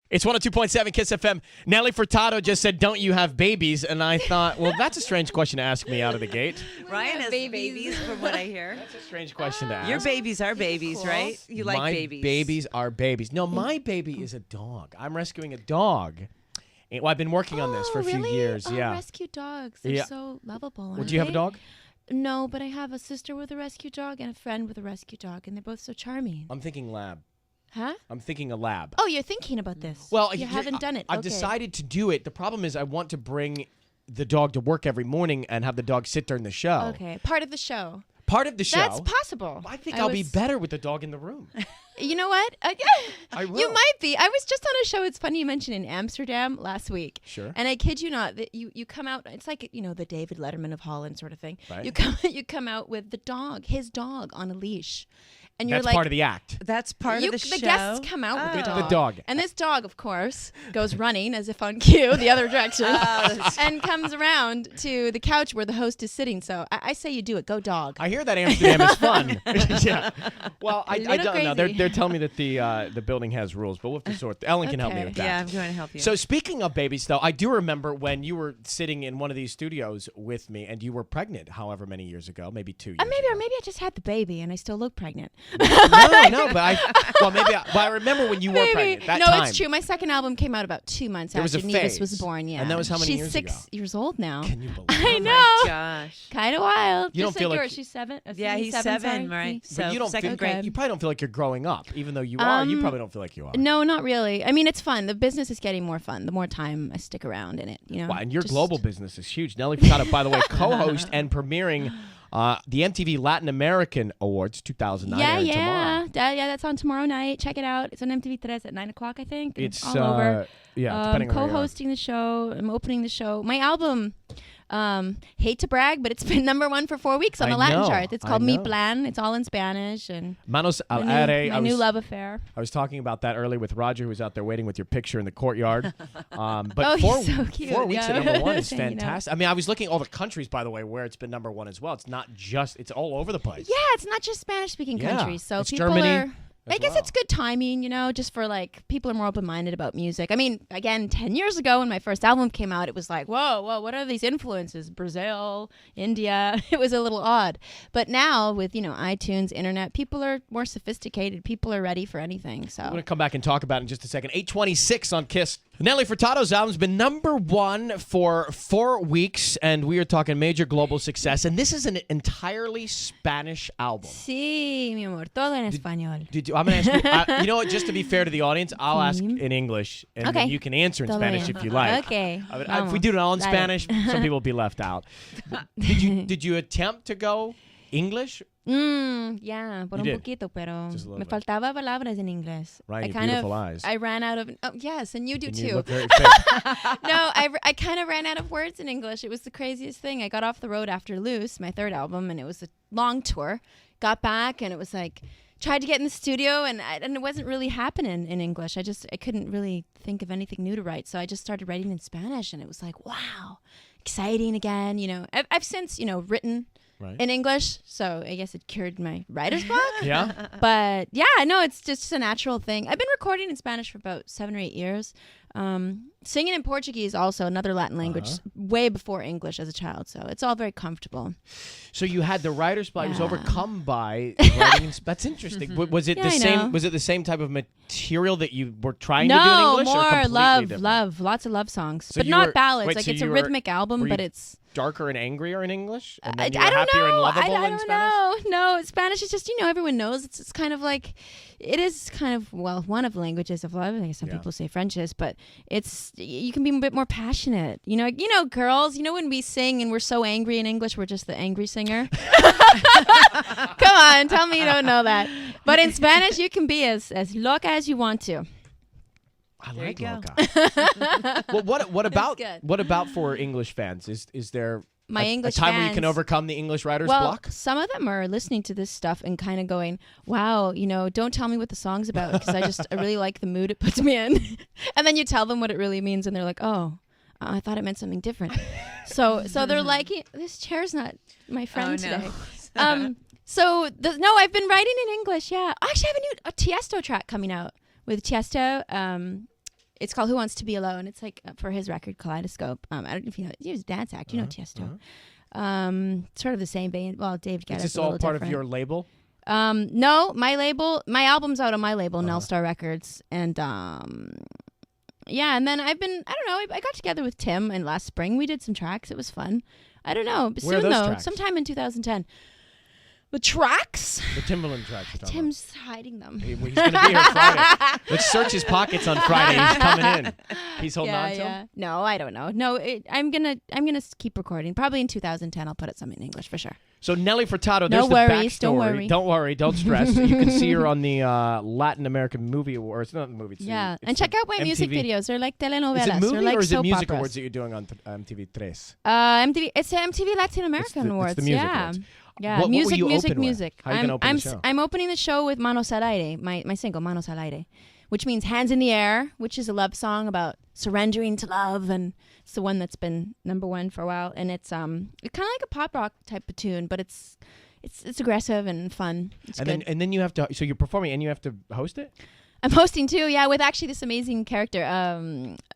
It's 102.7 KIIS FM. Nelly Furtado just said, "Don't you have babies?" And I thought, well, that's a strange question to ask me out of the gate. Ryan has babies from what I hear. That's a strange question to ask. Your babies are babies, cool. right? You like my babies. babies are babies. No, my baby is a dog. I'm rescuing a dog. Well, I've been working on this for a few years. Yeah. Rescue dogs. They're so lovable. Well, do you have a dog? No, but I have a sister with a rescue dog and a friend with a rescue dog, and they're both so charming. I'm thinking lab. Huh? I'm thinking a lab. Oh, you're thinking about this. Well, you haven't done it. I've decided to do it. The problem is I want to bring the dog to work every morning and have the dog sit during the show. Okay, part of the show. Part of the show. That's possible. I think I'll be better with the dog in the room. You know what? I will. You might be. I was just on a show. It's funny you mentioned in Amsterdam last week. Sure. And I kid you not, that you come out. It's like the David Letterman of Holland sort of thing. Right. You come out with his dog on a leash, and you're That's like part of the act. That's part of the show. The guests come out with The dog. And this dog, of course, goes running as if on cue, the other direction, and comes around to the couch where the host is sitting. So I say you do it. Go dog. I hear that Amsterdam is fun. Yeah. Well, I little don't know. crazy. They're telling me that the building has rules, but we'll have to sort. Ellen can help me with that. Yeah, I'm going to help you. So speaking of babies, though, I do remember when you were sitting in one of these studios with me, and you were pregnant, however many years ago, maybe 2 years. Or maybe I just had the baby and I still look pregnant. No, but I remember when you were pregnant. That no, time. it's true. My second album came out about 2 months There was after a Nevis phase. was born. Yeah, And that was how many She's years 6 ago? years old now. Can you believe? I Oh know. my gosh. Kind of wild. You don't Just feel like like yours. She's 7. Yeah, he's 7, right? But So you don't second feel, grade. You probably don't feel like you're growing up, even though you are. You probably don't feel like you are. No, not really. I mean, it's fun. The business is getting more fun the more time I stick around in it. Wow, and your global business is huge. Nelly Furtado, by the way, co-host and premiering the MTV Latin American Awards 2009. Yeah. That's on tomorrow night. Check it out. It's on MTV 3 at 9 o'clock, I think. It's all over. Yeah, depending on where you are. Co-hosting the show. I'm opening the show. My album, hate to brag, but it's been #1 for 4 weeks on the Latin chart. It's called Mi Plan. It's all in Spanish. And Manos al my aire. new love affair. I was talking about that earlier with Roger, who was out there waiting with your picture in the courtyard. But He's so cute. 4 weeks at #1 is Hanging out. fantastic. I mean, I was looking at all the countries, by the way, where it's been #1 as well. It's not just, it's all over the place. Yeah, it's not just Spanish-speaking countries. So it's people Germany I guess it's good timing, just for like people are more open-minded about music. I mean, again, 10 years ago when my first album came out, it was like, whoa, what are these influences? Brazil, India. It was a little odd. But now with, iTunes, internet, people are more sophisticated. People are ready for anything. So I'm going to come back and talk about it in just a second. 8:26 on KIIS. Nelly Furtado's album's been #1 for 4 weeks, and we are talking major global success. And this is an entirely Spanish album. Sí, mi amor, todo en español. I'm going to ask you, you know what, just to be fair to the audience, I'll ask in English, and Okay. then you can answer in Todo Spanish bien. if you like. Okay. If we do it all in Dale. Spanish, some people will be left out. Did you attempt to go English? Yeah, por You un did. poquito, pero Just a little me bit. faltaba palabras en inglés. Right, I your kind beautiful of, eyes. I ran out of. Oh, yes, and you do And too. you look very fake. No, I kind of ran out of words in English. It was the craziest thing. I got off the road after Loose, my third album, and it was a long tour. Got back, and it was like, tried to get in the studio, and it wasn't really happening in English. I couldn't really think of anything new to write, so I just started writing in Spanish, and it was like, wow, exciting again. I've since, written in English, so I guess it cured my writer's block. Yeah? But yeah, no, it's just a natural thing. I've been recording in Spanish for about 7 or 8 years. Singing in Portuguese, also another Latin language, way before English as a child. So it's all very comfortable. So you had the writer's block. It was Yeah. overcome by writing in That's interesting. Was it Yeah, the I same? know. Was it the same type of material that you were trying to do in No, English? or more completely love, different? love, lots of love songs, So but you not were- ballads. wait, Like so it's a you were- rhythmic album, were but you it's. Darker and angrier in English? And then I you were don't happier and know. lovable I in don't Spanish? know. No, Spanish is just, everyone knows. It's kind of like, it is kind of, one of the languages of love. I guess some people say French is, but you can be a bit more passionate. Girls, when we sing and we're so angry in English, we're just the angry singer. Come on, tell me you don't know that. But in Spanish, you can be as loca as you want to. I There like you go. Loca. Well, what about good. what about for English fans? Is there My English a time where you can fans- overcome the English writer's Well, block? some of them are listening to this stuff and kind of going, wow, don't tell me what the song's about because I really like the mood it puts me in. And then you tell them what it really means and they're like, oh, I thought it meant something different. So they're like, this chair's not my friend today. I've been writing in English, yeah. I actually have a new Tiesto track coming out with Tiesto. It's called Who Wants to Be Alone. It's like for his record Kaleidoscope. I don't know if you know. He was a dance actor. You know Tiesto. Sort of the same vein. Well, David Guetta. Is this all part of your label? No, my album's out on my label, Nelstar Records, and yeah, and then I don't know, I got together with Tim and last spring we did some tracks. It was fun. I don't know, Where are soon those though, tracks? sometime in 2010. The tracks? The Timberland tracks. you're talking Tim's hiding them. about. He's going to be here Friday. Let's search his pockets on Friday. He's coming in. He's holding on to him? No, I don't know. No, I'm gonna keep recording. Probably in 2010 I'll put it something in English for sure. So Nelly Furtado, No there's worries, the backstory. don't worry. Don't stress. You can see her on the Latin American Movie Awards. Not the movie. Yeah, it's and check out my MTV. music videos. They're like telenovelas. Is it movie They're like or is it soap music operas. awards that you're doing on MTV Tres? MTV. It's the MTV Latin American Awards. It's the music yeah. awards. Yeah, What will music, you music, open with? music. How are you gonna open the show? I'm opening the show with Manos al Aire, my single Manos al Aire, which means hands in the air, which is a love song about surrendering to love, and it's the one that's been #1 for a while. And it's kind of like a pop rock type of tune, but it's aggressive and fun. It's good. Then you have to. So you're performing and you have to host it. I'm hosting too, yeah, with actually this amazing character,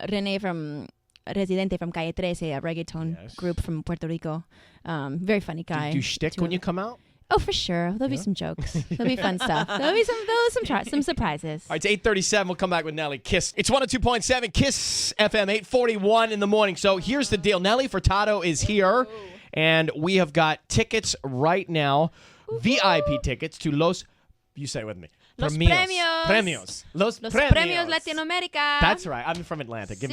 Rene from Residente from Calle 13, a reggaeton group from Puerto Rico. Very funny guy. Do you shtick when you come out? Oh, for sure. There'll be some jokes. There'll be fun stuff. There'll be some surprises. All right, it's 8:37. We'll come back with Nelly. KIIS. It's 102.7 KIIS FM, 8:41 in the morning. So here's the deal. Nelly Furtado is here, and we have got tickets right now, VIP tickets to Los, you say it with me. Los Premios. Premios. Premios. Los Los Premios. Premios Latinoamérica. That's right. I'm from Atlanta. Give me